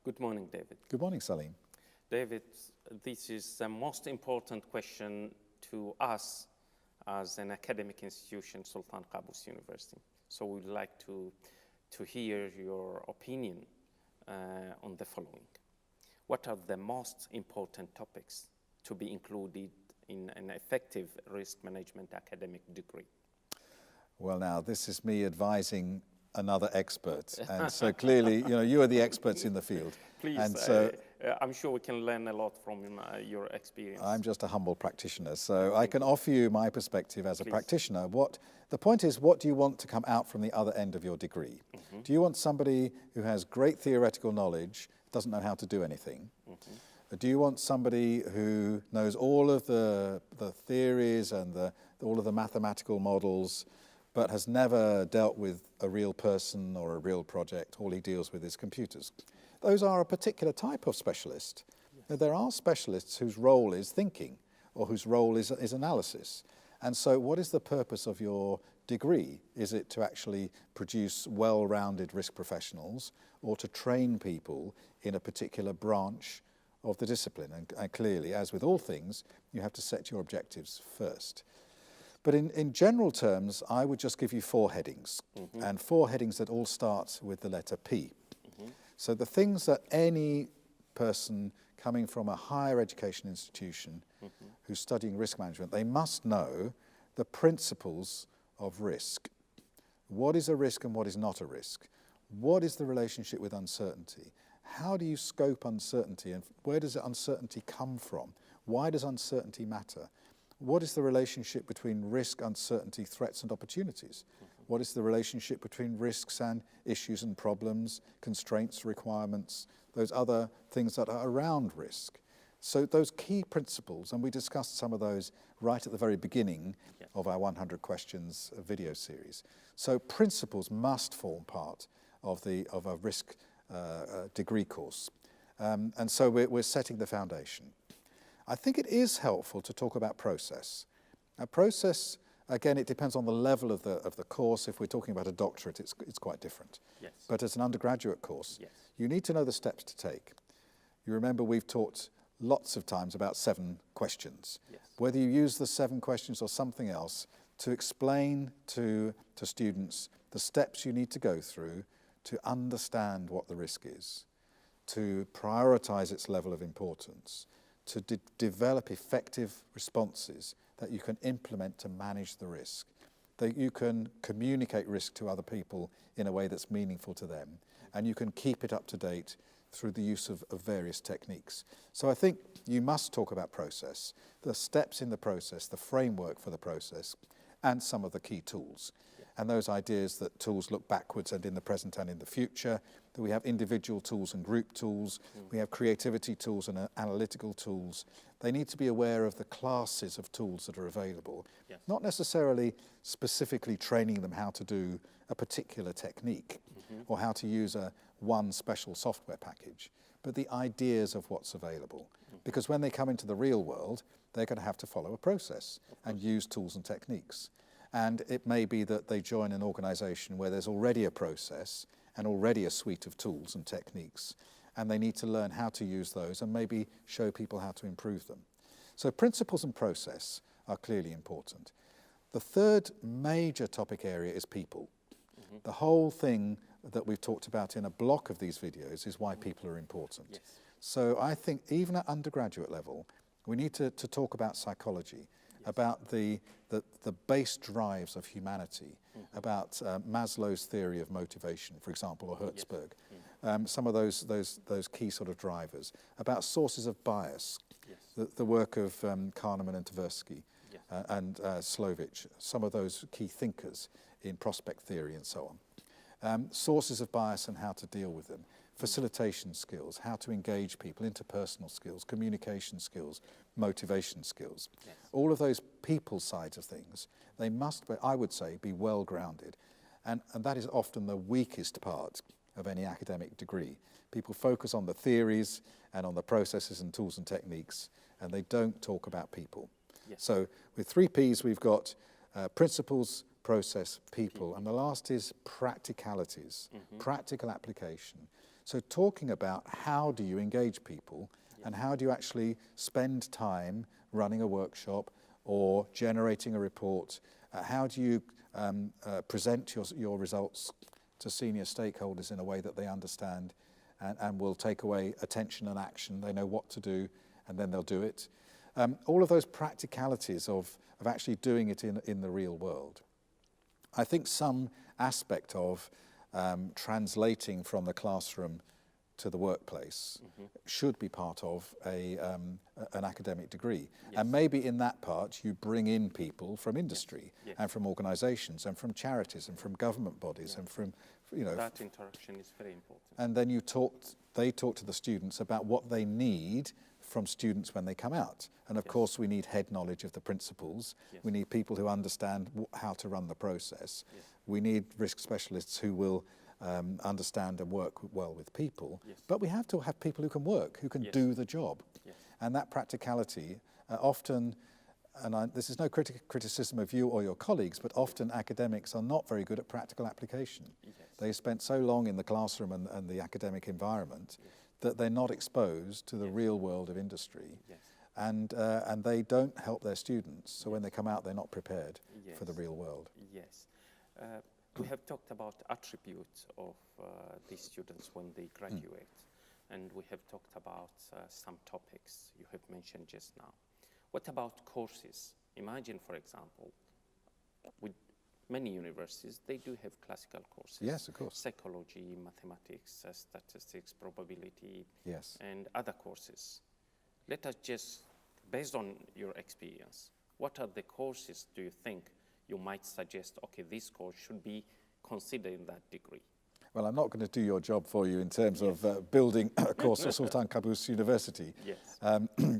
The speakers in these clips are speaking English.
Good morning, David. Good morning, Salim. David, this is the most important question to us as an academic institution, Sultan Qaboos University. So we'd like to hear your opinion on the following. What are the most important topics to be included in an effective risk management academic degree? Well, now, this is me advising another expert. And so clearly, you are the experts in the field. Please, and so, I'm sure we can learn a lot from your experience. I'm just a humble practitioner, so I can offer you my perspective as a practitioner. The point is, what do you want to come out from the other end of your degree? Mm-hmm. Do you want somebody who has great theoretical knowledge, doesn't know how to do anything? Mm-hmm. Do you want somebody who knows all of the theories and all of the mathematical models, but has never dealt with a real person or a real project? All he deals with is computers. Those are a particular type of specialist. Yes. There are specialists whose role is thinking or whose role is analysis. And so what is the purpose of your degree? Is it to actually produce well-rounded risk professionals or to train people in a particular branch of the discipline? And clearly, as with all things, you have to set your objectives first. But in general terms, I would just give you 4 headings, mm-hmm. and 4 headings that all start with the letter P. Mm-hmm. So the things that any person coming from a higher education institution mm-hmm. who's studying risk management, they must know the principles of risk. What is a risk and what is not a risk? What is the relationship with uncertainty? How do you scope uncertainty, and where does the uncertainty come from? Why does uncertainty matter? What is the relationship between risk, uncertainty, threats and opportunities? Mm-hmm. What is the relationship between risks and issues and problems, constraints, requirements, those other things that are around risk? So those key principles, and we discussed some of those right at the very beginning of our 100 questions video series. So principles must form part of a risk degree course. And so we're setting the foundation. I think it is helpful to talk about process. A process, again, it depends on the level of the course. If we're talking about a doctorate, it's quite different. Yes. But as an undergraduate course, yes. you need to know the steps to take. You remember we've talked lots of times about 7 questions. Yes. Whether you use the 7 questions or something else to explain to students the steps you need to go through to understand what the risk is, to prioritize its level of importance, to develop effective responses that you can implement to manage the risk, that you can communicate risk to other people in a way that's meaningful to them, and you can keep it up to date through the use of various techniques. So I think you must talk about process, the steps in the process, the framework for the process, and some of the key tools. And those ideas that tools look backwards and in the present and in the future, that we have individual tools and group tools, we have creativity tools and analytical tools. They need to be aware of the classes of tools that are available, not necessarily specifically training them how to do a particular technique or how to use one special software package, but the ideas of what's available. Because when they come into the real world, they're going to have to follow a process and use tools and techniques. And it may be that they join an organization where there's already a process and already a suite of tools and techniques, and they need to learn how to use those and maybe show people how to improve them. So principles and process are clearly important. The third major topic area is people. Mm-hmm. The whole thing that we've talked about in a block of these videos is why people are important. Yes. So I think even at undergraduate level, we need to talk about psychology, about the base drives of humanity, about Maslow's theory of motivation, for example, or Hertzberg, some of those key sort of drivers, about sources of bias, the work of Kahneman and Tversky and Slovich, some of those key thinkers in prospect theory and so on. Sources of bias and how to deal with them. Facilitation skills, how to engage people, interpersonal skills, communication skills, motivation skills. Yes. All of those people sides of things, they must, I would say, be well grounded. And that is often the weakest part of any academic degree. People focus on the theories and on the processes and tools and techniques, and they don't talk about people. Yes. So with 3 Ps, we've got principles, process, people, and the last is practicalities, practical application. So talking about how do you engage people and how do you actually spend time running a workshop or generating a report, how do you present your results to senior stakeholders in a way that they understand and will take away attention and action. They know what to do and then they'll do it. All of those practicalities of actually doing it in the real world. I think some aspect of translating from the classroom to the workplace should be part of an academic degree. Yes. And maybe in that part you bring in people from industry Yes. and from organizations and from charities and from government bodies and from, you know. That interaction is very important. And then they talk to the students about what they need from students when they come out. And of course we need head knowledge of the principles. Yes. We need people who understand how to run the process. Yes. We need risk specialists who will understand and work well with people. Yes. But we have to have people who can work, who can Yes. do the job. Yes. And that practicality often, and this is no criticism of you or your colleagues, but often academics are not very good at practical application. Yes. They spent so long in the classroom and the academic environment that they're not exposed to the real world of industry. Yes. And they don't help their students. So when they come out, they're not prepared for the real world. Yes. We have talked about attributes of these students when they graduate. And we have talked about some topics you have mentioned just now. What about courses? Imagine, for example, with many universities, they do have classical courses. Yes, of course. Psychology, mathematics, statistics, probability, Yes. and other courses. Let us just, based on your experience, what are the courses do you think you might suggest, okay, this course should be considered in that degree? Well, I'm not going to do your job for you in terms of building a course at Sultan Qaboos University. Yes.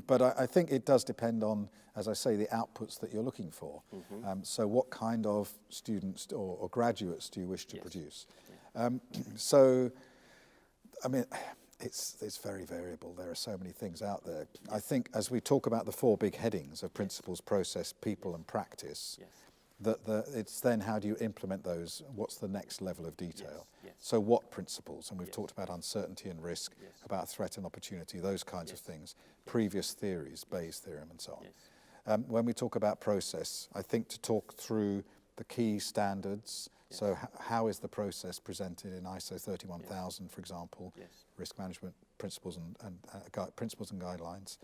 But I think it does depend on, as I say, the outputs that you're looking for. So what kind of students or graduates do you wish to produce? So, I mean, it's very variable. There are so many things out there. I think as we talk about the four big headings of principles, process, people, and practice, it's then how do you implement those? What's the next level of detail? Yes. So what principles? And we've talked about uncertainty and risk, about threat and opportunity, those kinds of things. Previous theories, Bayes' theorem and so on. When we talk about process, I think to talk through the key standards. So how is the process presented in ISO 31000, for example, risk management principles and principles and guidelines.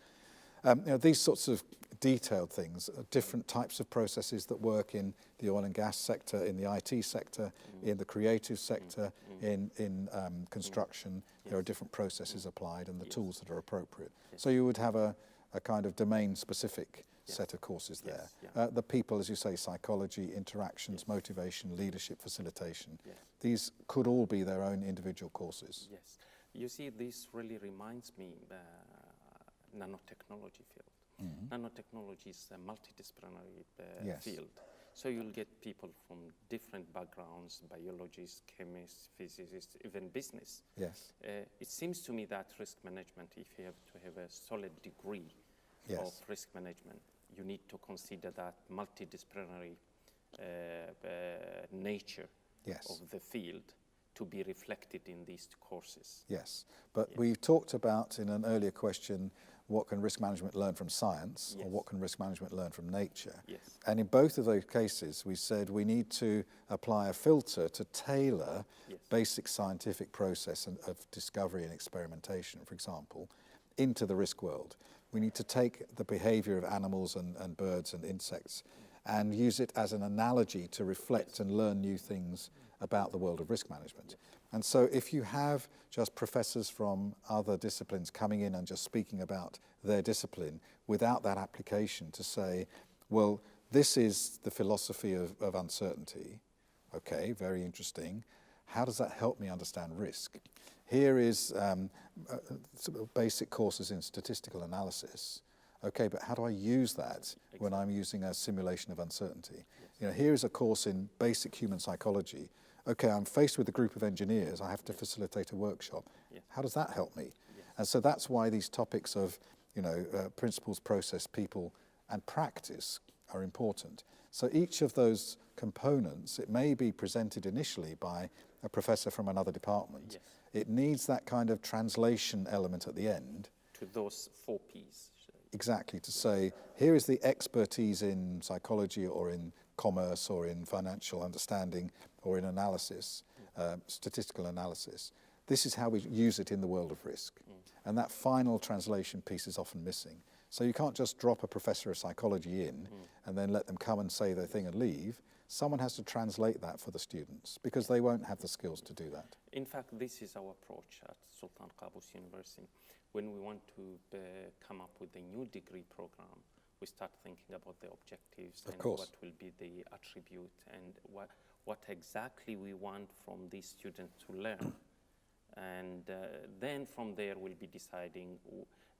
You know, these sorts of detailed things, different types of processes that work in the oil and gas sector, in the IT sector, in the creative sector, in construction. There are different processes applied and the tools that are appropriate. So you would have a kind of domain-specific set of courses there. The people, as you say, psychology, interactions, motivation, leadership, facilitation. These could all be their own individual courses. Yes. You see, this really reminds me nanotechnology field. Nanotechnology is a multidisciplinary field. So you'll get people from different backgrounds, biologists, chemists, physicists, even business. Yes. It seems to me that risk management, if you have to have a solid degree of risk management, you need to consider that multidisciplinary nature of the field to be reflected in these courses. Yes, but we talked about in an earlier question, what can risk management learn from science or what can risk management learn from nature? And in both of those cases, we said we need to apply a filter to tailor basic scientific process of discovery and experimentation, for example, into the risk world. We need to take the behavior of animals and birds and insects and use it as an analogy to reflect and learn new things about the world of risk management. And so if you have just professors from other disciplines coming in and just speaking about their discipline without that application to say, well, this is the philosophy of uncertainty. Okay, very interesting. How does that help me understand risk? Here is sort of basic courses in statistical analysis. Okay, but how do I use that when I'm using a simulation of uncertainty? You know, here is a course in basic human psychology. Okay, I'm faced with a group of engineers. I have to facilitate a workshop. How does that help me? And so that's why these topics of, you know, principles, process, people, and practice are important. So each of those components, it may be presented initially by a professor from another department, It needs that kind of translation element at the end. To those 4 Ps. Exactly, to say, here is the expertise in psychology or in commerce or in financial understanding or in analysis, statistical analysis. This is how we use it in the world of risk. And that final translation piece is often missing. So you can't just drop a professor of psychology in and then let them come and say their thing and leave. Someone has to translate that for the students because they won't have the skills to do that. In fact, this is our approach at Sultan Qaboos University. When we want to come up with a new degree program, we start thinking about the objectives and what will be the attribute and what exactly we want from these students to learn. And then from there, we'll be deciding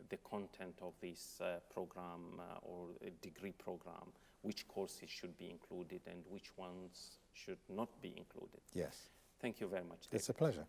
the content of this program or degree program, which courses should be included and which ones should not be included. Yes. Thank you very much, David. It's a pleasure.